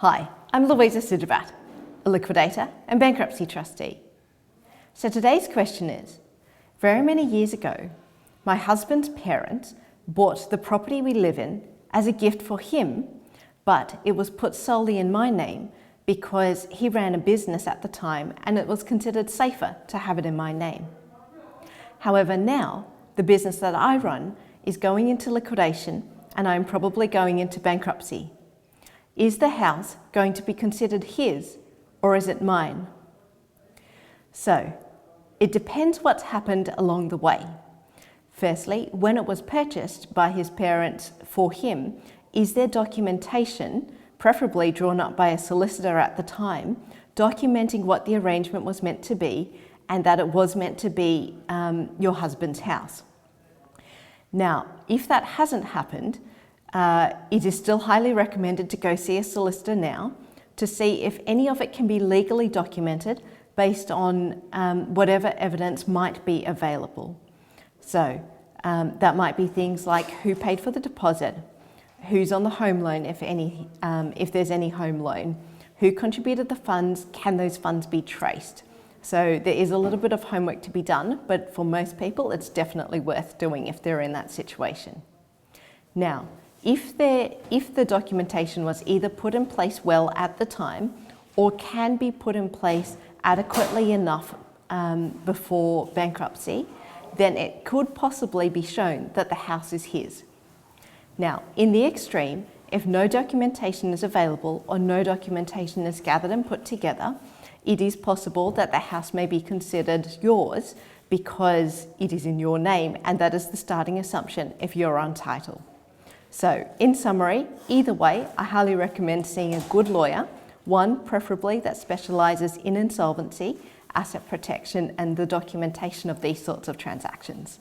Hi, I'm Louisa Sijabat, a liquidator and bankruptcy trustee. So today's question is, very many years ago, my husband's parents bought the property we live in as a gift for him, but it was put solely in my name because he ran a business at the time and it was considered safer to have it in my name. However, now the business that I run is going into liquidation and I'm probably going into bankruptcy. Is the house going to be considered his or is it mine? So, it depends what's happened along the way. Firstly, when it was purchased by his parents for him, is there documentation, preferably drawn up by a solicitor at the time, documenting what the arrangement was meant to be and that it was meant to be your husband's house? Now, if that hasn't happened, it is still highly recommended to go see a solicitor now to see if any of it can be legally documented based on whatever evidence might be available. So that might be things like who paid for the deposit, who's on the home loan if there's any home loan, who contributed the funds, can those funds be traced? So there is a little bit of homework to be done, but for most people it's definitely worth doing if they're in that situation. Now, if the documentation was either put in place well at the time or can be put in place adequately enough before bankruptcy, then it could possibly be shown that the house is his. Now, in the extreme, if no documentation is available or no documentation is gathered and put together, it is possible that the house may be considered yours because it is in your name, and that is the starting assumption if you're on title. So, in summary, either way, I highly recommend seeing a good lawyer, one preferably that specialises in insolvency, asset protection and the documentation of these sorts of transactions.